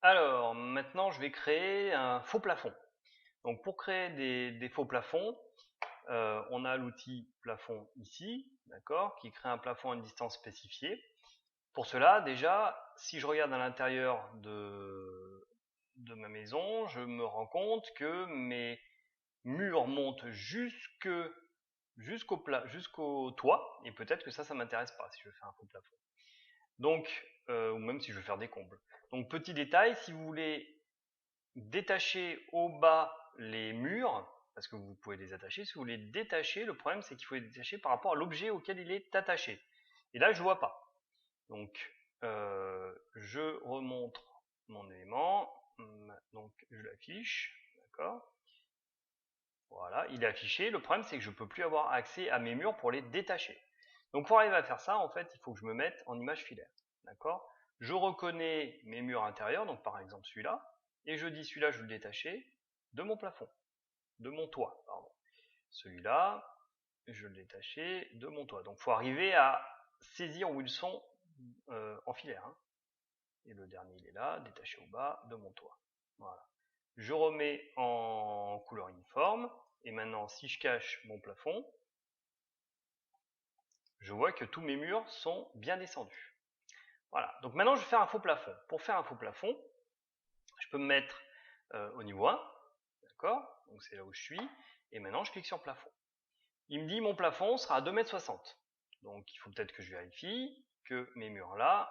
Alors, maintenant, je vais créer un faux plafond. Donc, pour créer des faux plafonds, on a l'outil plafond ici, d'accord, qui crée un plafond à une distance spécifiée. Pour cela, déjà, si je regarde à l'intérieur de ma maison, je me rends compte que mes murs montent jusqu'au toit, et peut-être que ça m'intéresse pas si je fais un faux plafond. Donc, ou même si je veux faire des combles. Donc, petit détail, si vous voulez détacher au bas les murs, parce que vous pouvez les attacher, si vous les détachez, le problème c'est qu'il faut les détacher par rapport à l'objet auquel il est attaché. Et là, je ne vois pas. Donc, je remontre mon élément, donc je l'affiche, d'accord. Voilà, il est affiché. Le problème c'est que je ne peux plus avoir accès à mes murs pour les détacher. Donc pour arriver à faire ça, en fait, il faut que je me mette en image filaire, d'accord. Je reconnais mes murs intérieurs, donc par exemple celui-là, et je dis celui-là je veux le détacher de mon plafond, de mon toit, pardon. Celui-là, je veux le détacher de mon toit. Donc il faut arriver à saisir où ils sont en filaire, hein. Et le dernier il est là, détaché au bas de mon toit. Voilà. Je remets en couleur uniforme, et maintenant si je cache mon plafond, je vois que tous mes murs sont bien descendus. Voilà, donc maintenant je vais faire un faux plafond. Pour faire un faux plafond, je peux me mettre au niveau 1, d'accord, donc c'est là où je suis, et maintenant je clique sur plafond. Il me dit mon plafond sera à 2,60 m. Donc il faut peut-être que je vérifie que mes murs là,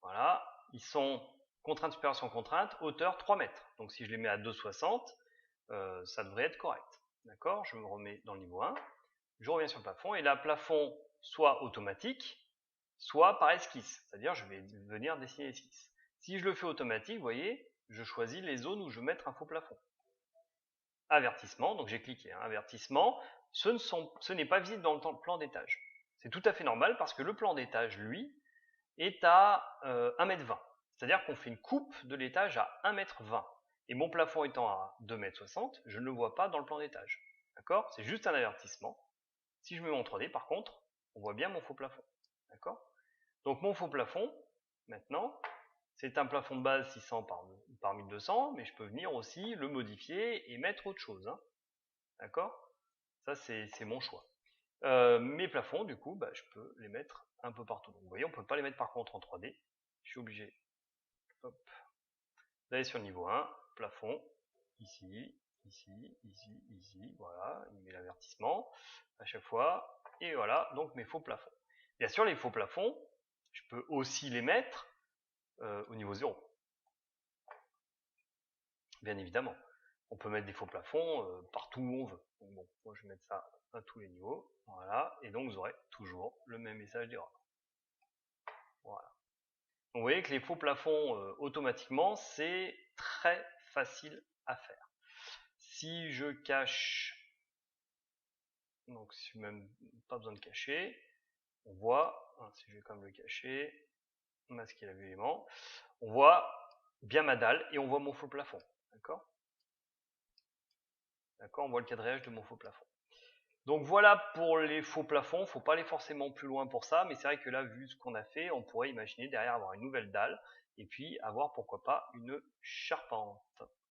voilà, ils sont contrainte supérieure sans contrainte, hauteur 3 mètres. Donc si je les mets à 2,60 m, ça devrait être correct. D'accord, je me remets dans le niveau 1, je reviens sur le plafond, et là, plafond soit automatique, soit par esquisse, c'est-à-dire je vais venir dessiner l'esquisse. Si je le fais automatique, vous voyez, je choisis les zones où je veux mettre un faux plafond. Avertissement, donc j'ai cliqué, hein, avertissement, ce n'est pas visible dans le plan d'étage. C'est tout à fait normal parce que le plan d'étage, lui, est à 1,20 m. C'est-à-dire qu'on fait une coupe de l'étage à 1,20 m. Et mon plafond étant à 2,60 m, je ne le vois pas dans le plan d'étage. D'accord? C'est juste un avertissement. Si je me mets en 3D, par contre, on voit bien mon faux plafond. D'accord? Donc mon faux plafond, maintenant, c'est un plafond de base 600 par 1200, mais je peux venir aussi le modifier et mettre autre chose, hein. D'accord? Ça, c'est mon choix. Mes plafonds, du coup, je peux les mettre un peu partout. Donc, vous voyez, on ne peut pas les mettre par contre en 3D. Je suis obligé d'aller sur le niveau 1, plafond, ici, ici, ici, ici, voilà, il met l'avertissement à chaque fois, et voilà, donc mes faux plafonds. Bien sûr, les faux plafonds, je peux aussi les mettre au niveau 0. Bien évidemment. On peut mettre des faux plafonds partout où on veut. Donc bon, moi je vais mettre ça à tous les niveaux, voilà, et donc vous aurez toujours le même message d'erreur. Voilà. Donc vous voyez que les faux plafonds automatiquement, c'est très facile à faire. Si je cache, donc si même pas besoin de cacher, on voit, hein, si je vais quand même le cacher, masquer la vue élément, on voit bien ma dalle et on voit mon faux plafond. D'accord? D'accord, on voit le quadrillage de mon faux plafond. Donc voilà pour les faux plafonds, il ne faut pas aller forcément plus loin pour ça, mais c'est vrai que là, vu ce qu'on a fait, on pourrait imaginer derrière avoir une nouvelle dalle, et puis avoir pourquoi pas une charpente.